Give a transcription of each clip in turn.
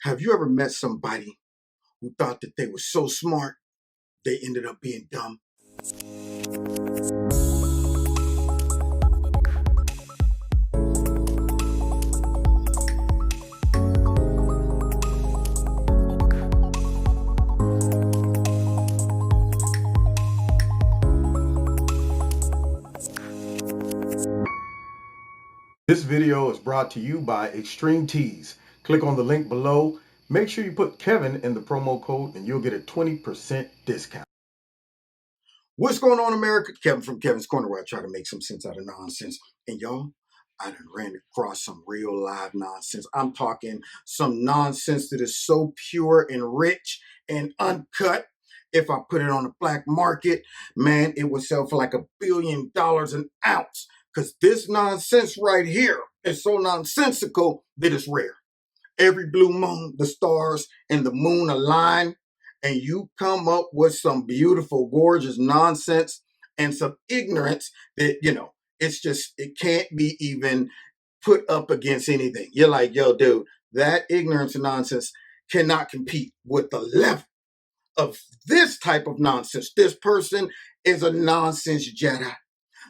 Have you ever met somebody who thought that they were so smart, they ended up being dumb? This video is brought to you by Extreme Tees. Click on the link below. Make sure you put Kevin in the promo code and you'll get a 20% discount. What's going on, America? Kevin from Kevin's Corner, where I try to make some sense out of nonsense. And y'all, I done ran across some real live nonsense. I'm talking some nonsense that is so pure and rich and uncut. If I put it on the black market, man, it would sell for like $1 billion an ounce. Because this nonsense right here is so nonsensical that it's rare. Every blue moon, the stars and the moon align, and you come up with some beautiful, gorgeous nonsense and some ignorance that, it can't be even put up against anything. You're like, yo, dude, that ignorance and nonsense cannot compete with the level of this type of nonsense. This person is a nonsense Jedi.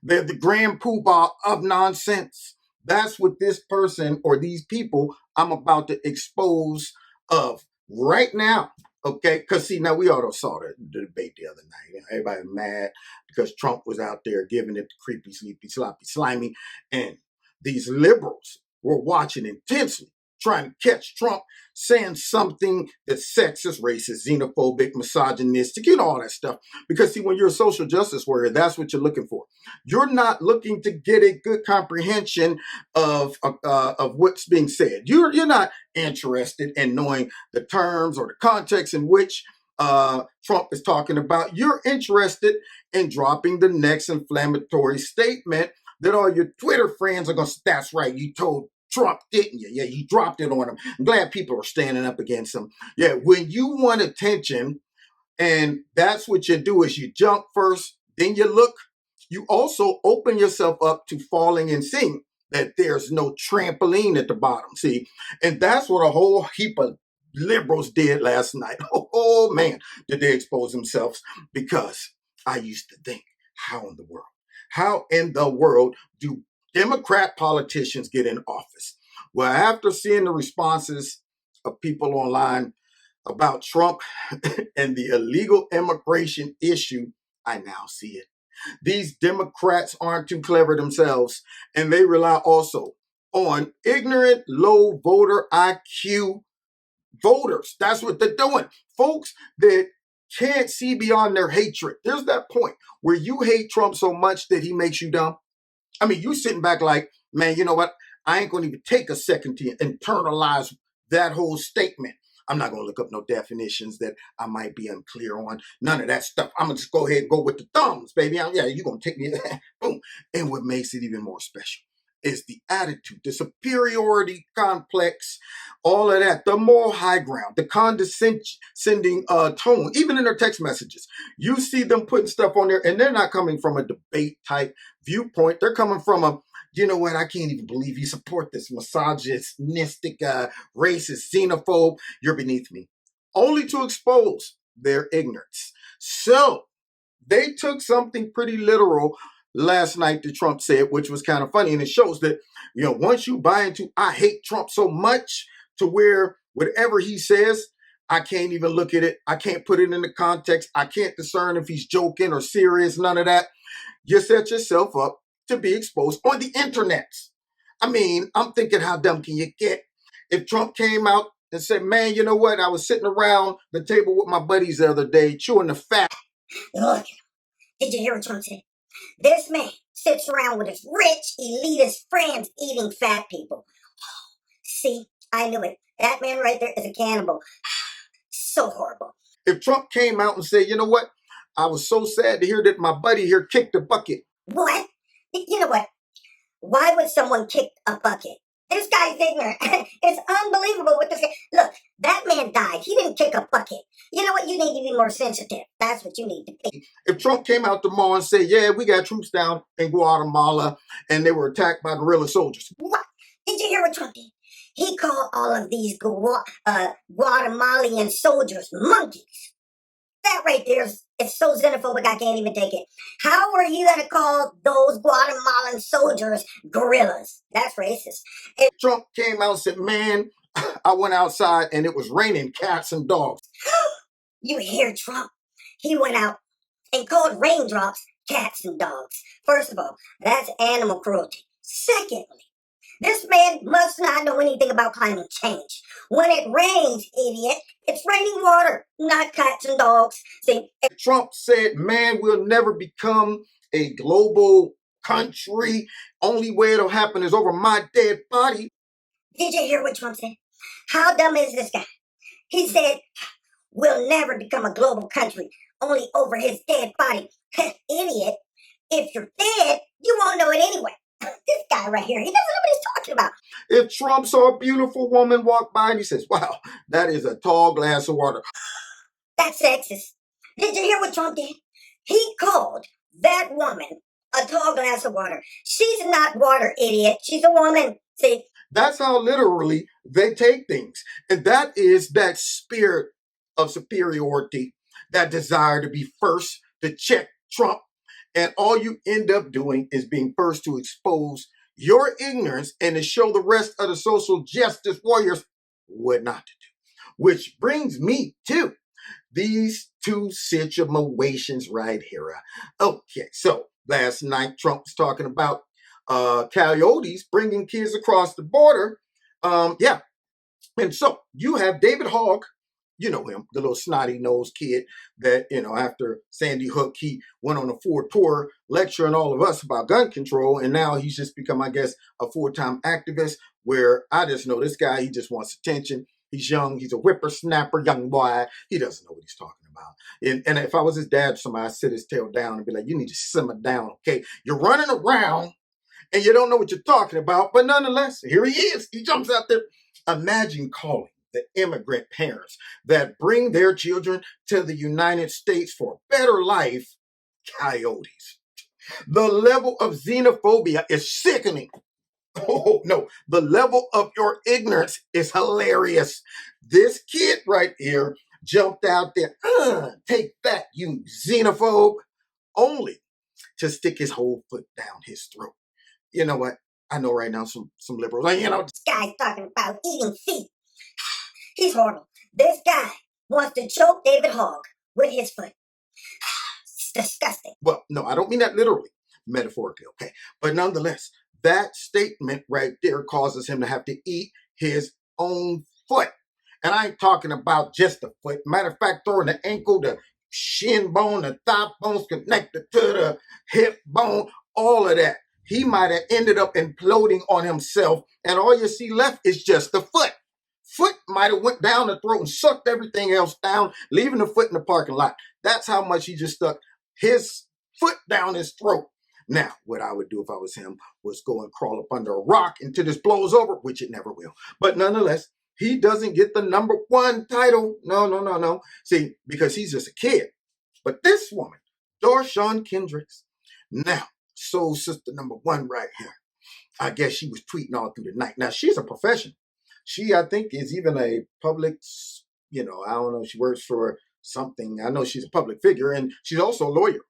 They're the grand poobah of nonsense. That's what this person or these people I'm about to expose of right now. Okay, because see, now we all saw the debate the other night. Everybody mad because Trump was out there giving it the creepy, sleepy, sloppy, slimy, and these liberals were watching intensely, trying to catch Trump saying something that's sexist, racist, xenophobic, misogynistic, all that stuff. Because see, when you're a social justice warrior, that's what you're looking for. You're not looking to get a good comprehension of what's being said. You're not interested in knowing the terms or the context in which Trump is talking about. You're interested in dropping the next inflammatory statement that all your Twitter friends are going to say, that's right, you told Trump, didn't you? Yeah, you dropped it on him. I'm glad people are standing up against him. Yeah, when you want attention, and that's what you do is you jump first, then you look. You also open yourself up to falling and seeing that there's no trampoline at the bottom. See, and that's what a whole heap of liberals did last night. Oh man, did they expose themselves? Because I used to think, how in the world do Democrat politicians get in office? Well, after seeing the responses of people online about Trump and the illegal immigration issue, I now see it. These Democrats aren't too clever themselves, and they rely also on ignorant, low voter IQ voters. That's what they're doing. Folks that can't see beyond their hatred. There's that point where you hate Trump so much that he makes you dumb. I mean, you sitting back like, man, you know what? I ain't going to even take a second to internalize that whole statement. I'm not going to look up no definitions that I might be unclear on. None of that stuff. I'm going to just go ahead and go with the thumbs, baby. Yeah, you're going to take me. Boom. And what makes it even more special is the attitude, the superiority complex, all of that, the moral high ground, the condescending tone, even in their text messages. You see them putting stuff on there, and they're not coming from a debate type viewpoint. They're coming from a, you know what, I can't even believe you support this misogynistic, racist, xenophobe. You're beneath me. Only to expose their ignorance. So they took something pretty literal last night that Trump said, which was kind of funny. And it shows that, once you buy into, I hate Trump so much to where whatever he says, I can't even look at it. I can't put it in the context. I can't discern if he's joking or serious, none of that. You set yourself up to be exposed on the internet. I mean, I'm thinking, how dumb can you get? If Trump came out and said, man, you know what? I was sitting around the table with my buddies the other day, chewing the fat. Look, did you hear what Trump said? This man sits around with his rich, elitist friends eating fat people. See, I knew it. That man right there is a cannibal. So horrible. If Trump came out and said, you know what? I was so sad to hear that my buddy here kicked the bucket. What? You know what? Why would someone kick a bucket? This guy's ignorant. It's unbelievable what this guy... Look, that man died. He didn't kick a bucket. You know what? You need to be more sensitive. That's what you need to be. If Trump came out tomorrow and said, yeah, we got troops down in Guatemala and they were attacked by guerrilla soldiers. What? Did you hear what Trump did? He called all of these Guatemalan soldiers monkeys. That right there is so xenophobic I can't even take it. How are you going to call those Guatemalan soldiers gorillas? That's racist. And Trump came out and said, man, I went outside and it was raining cats and dogs. You hear Trump? He went out and called raindrops cats and dogs. First of all, that's animal cruelty. Secondly, this man must not know anything about climate change. When it rains, idiot, it's raining water, not cats and dogs. See, Trump said, man, we'll never become a global country. Only way it'll happen is over my dead body. Did you hear what Trump said? How dumb is this guy? He said, we'll never become a global country, only over his dead body. Idiot, if you're dead, you won't know it anyway. This guy right here, he doesn't know what he's talking about. If Trump saw a beautiful woman walk by and he says, wow, that is a tall glass of water. That's sexist. Did you hear what Trump did? He called that woman a tall glass of water. She's not water, idiot. She's a woman. See? That's how literally they take things. And that is that spirit of superiority, that desire to be first, to check Trump. And all you end up doing is being first to expose your ignorance and to show the rest of the social justice warriors what not to do. Which brings me to these two situations right here. Okay, so last night Trump was talking about coyotes bringing kids across the border. Yeah, and so you have David Hogg, you know him, the little snotty nosed kid that, after Sandy Hook, he went on a full tour lecturing all of us about gun control. And now he's just become, I guess, a full-time activist where I just know this guy, he just wants attention. He's young. He's a whippersnapper, young boy. He doesn't know what he's talking about. And if I was his dad or somebody, I'd sit his tail down and be like, you need to simmer down, okay? You're running around and you don't know what you're talking about. But nonetheless, here he is. He jumps out there. Imagine calling the immigrant parents that bring their children to the United States for a better life coyotes. The level of xenophobia is sickening. Oh, no. The level of your ignorance is hilarious. This kid right here jumped out there. Take that, you xenophobe. Only to stick his whole foot down his throat. You know what? I know right now some liberals, this guy's talking about eating feet. He's horrible. This guy wants to choke David Hogg with his foot. It's disgusting. Well, no, I don't mean that literally, metaphorically, okay? But nonetheless, that statement right there causes him to have to eat his own foot. And I ain't talking about just the foot. Matter of fact, throwing the ankle, the shin bone, the thigh bones connected to the hip bone, all of that. He might have ended up imploding on himself, and all you see left is just the foot. Foot might have went down the throat and sucked everything else down, leaving the foot in the parking lot. That's how much he just stuck his foot down his throat. Now, what I would do if I was him was go and crawl up under a rock until this blows over, which it never will. But nonetheless, he doesn't get the number one title. No. See, because he's just a kid. But this woman, Darshawn Kendricks, now, soul sister number one right here. I guess she was tweeting all through the night. Now, she's a professional. She, I think, is even a public, I don't know, she works for something. I know she's a public figure, and she's also a lawyer.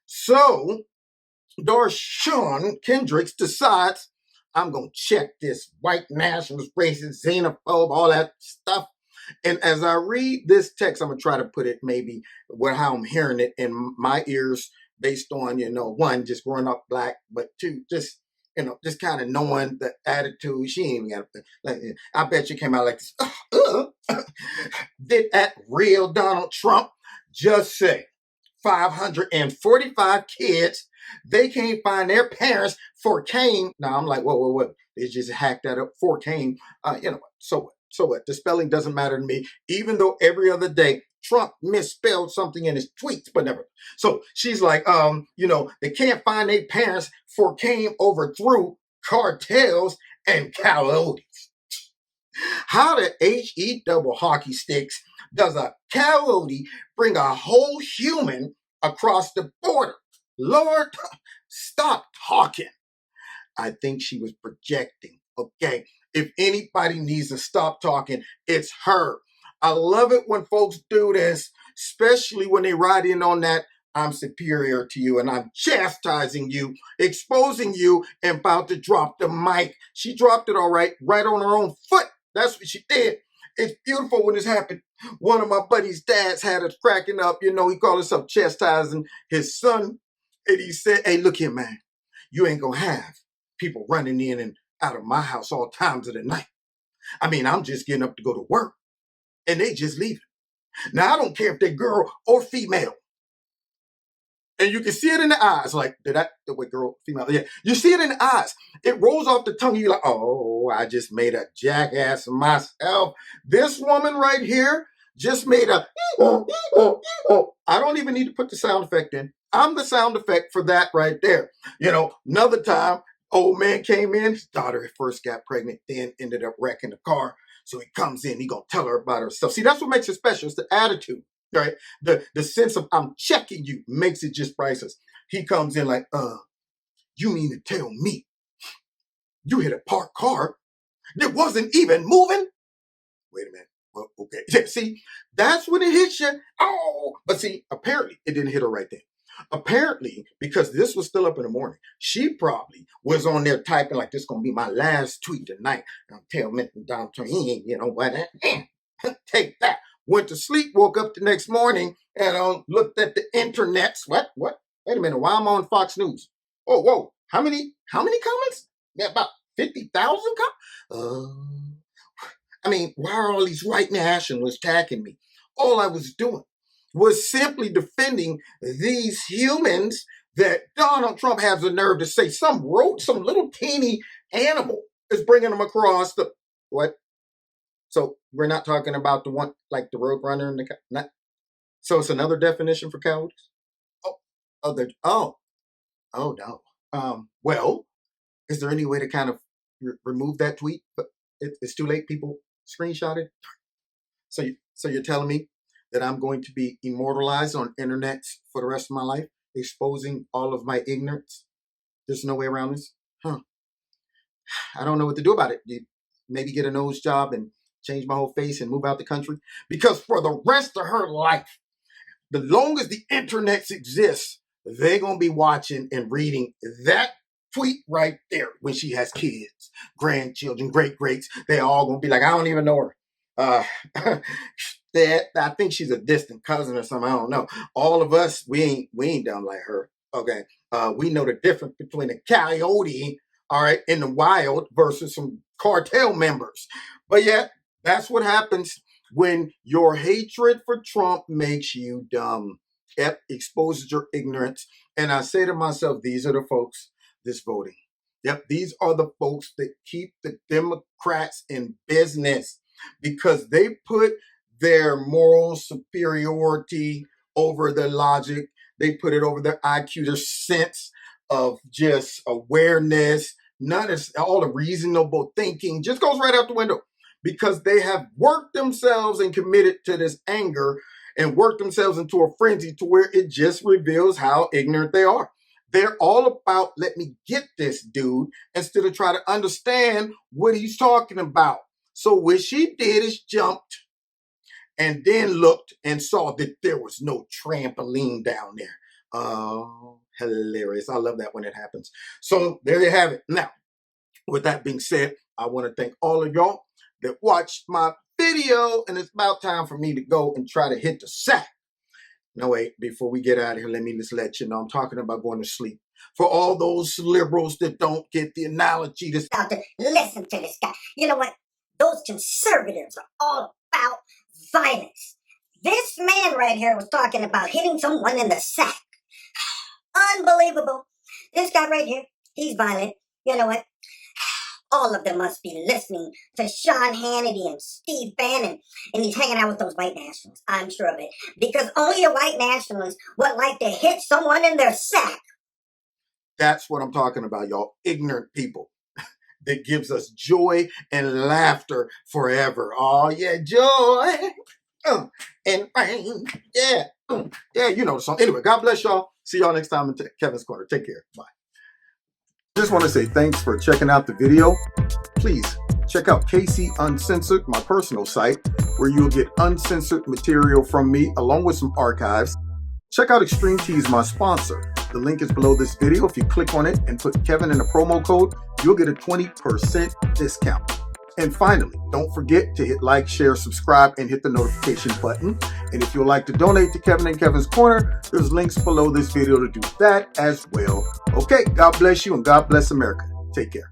So, Darshawn Kendricks decides, I'm going to check this white nationalist, racist, xenophobe, all that stuff. And as I read this text, I'm going to try to put it maybe how I'm hearing it in my ears based on, one, just growing up black, but two, just kind of knowing the attitude. She ain't even got I bet you came out like this. Did that real Donald Trump just say 545 kids, they can't find their parents for Kane? Now I'm like, whoa. They just hacked that up for Kane. So what? The spelling doesn't matter to me, even though every other day Trump misspelled something in his tweets, but never. So she's like, they can't find their parents for Kane overthrew cartels and coyotes. How the H-E double hockey sticks does a coyote bring a whole human across the border? Lord, stop talking. I think she was projecting, okay? If anybody needs to stop talking, it's her. I love it when folks do this, especially when they ride in on that I'm superior to you and I'm chastising you, exposing you, and about to drop the mic. She dropped it all right on her own foot. That's what she did. It's beautiful when this happened. One of my buddy's dads had us cracking up. You know, he called himself chastising his son. And he said, hey, look here, man. You ain't going to have people running in and out of my house all times of the night. I mean, I'm just getting up to go to work. And they just leaving. Now, I don't care if they're girl or female. And you can see it in the eyes. Like, the way girl, female, yeah. You see it in the eyes. It rolls off the tongue. You're like, oh, I just made a jackass of myself. This woman right here just made a, I don't even need to put the sound effect in. I'm the sound effect for that right there. You know, another time, old man came in. His daughter first got pregnant, then ended up wrecking the car. So he comes in. He going to tell her about herself. See, that's what makes it special. It's the attitude. Right? The sense of I'm checking you makes it just priceless. He comes in like, you mean to tell me you hit a parked car that wasn't even moving? Wait a minute. Well, okay. Yeah, see, that's when it hits you. Oh, but see, apparently it didn't hit her right then. Apparently, because this was still up in the morning, she probably was on there typing like, this is going to be my last tweet tonight. I'll tell Minton Downtown, you know what? Take that. Went to sleep, woke up the next morning, and looked at the internets. What? Wait a minute. Why am I on Fox News? Oh, whoa. How many comments? Yeah, about 50,000 comments? I mean, why are all these white nationalists attacking me? All I was doing was simply defending these humans that Donald Trump has the nerve to say some little teeny animal is bringing them across the, what? So we're not talking about the one like the road runner and the so it's another definition for cowardice. Oh no. Well, is there any way to kind of remove that tweet? But it's too late. People screenshot it. So you're telling me that I'm going to be immortalized on internet for the rest of my life, exposing all of my ignorance? There's no way around this, huh? I don't know what to do about it. Maybe get a nose job and change my whole face and move out the country? Because for the rest of her life, the longest the internet exists, they're going to be watching and reading that tweet right there when she has kids, grandchildren, great-greats. They're all going to be like, I don't even know her. I think she's a distant cousin or something. I don't know. All of us, we ain't dumb like her. Okay. We know the difference between a coyote, all right, in the wild versus some cartel members. But yeah, that's what happens when your hatred for Trump makes you dumb. It exposes your ignorance. And I say to myself, these are the folks that's voting. Yep, these are the folks that keep the Democrats in business because they put their moral superiority over their logic. They put it over their IQ, their sense of just awareness. None of all the reasonable thinking just goes right out the window because they have worked themselves and committed to this anger and worked themselves into a frenzy to where it just reveals how ignorant they are. They're all about, let me get this dude instead of try to understand what he's talking about. So what she did is jumped and then looked and saw that there was no trampoline down there. Oh, hilarious. I love that when it happens. So there you have it. Now, with that being said, I want to thank all of y'all that watched my video, and it's about time for me to go and try to hit the sack. No, wait, before we get out of here, let me just let you know I'm talking about going to sleep. For all those liberals that don't get the analogy, to listen to this guy. You know what? Those conservatives are all about violence. This man right here was talking about hitting someone in the sack. Unbelievable. This guy right here, he's violent. You know what? All of them must be listening to Sean Hannity and Steve Bannon, and he's hanging out with those white nationalists. I'm sure of it. Because only a white nationalist would like to hit someone in their sack. That's what I'm talking about, y'all. Ignorant people. That gives us joy and laughter forever. Oh, yeah, joy and rain. Yeah. Yeah, you know the song. Anyway, God bless y'all. See y'all next time in Kevin's Corner. Take care. Bye. Just want to say thanks for checking out the video. Please Check out KC Uncensored, my personal site, where you'll get uncensored material from me along with some archives. Check out Extreme Tees, my sponsor. The link is below this video. If you click on it and put Kevin in the promo code, you'll get a 20% discount. And finally, don't forget to hit like, share, subscribe, and hit the notification button. And if you'd like to donate to Kevin and Kevin's Corner, there's links below this video to do that as well. Okay, God bless you and God bless America. Take care.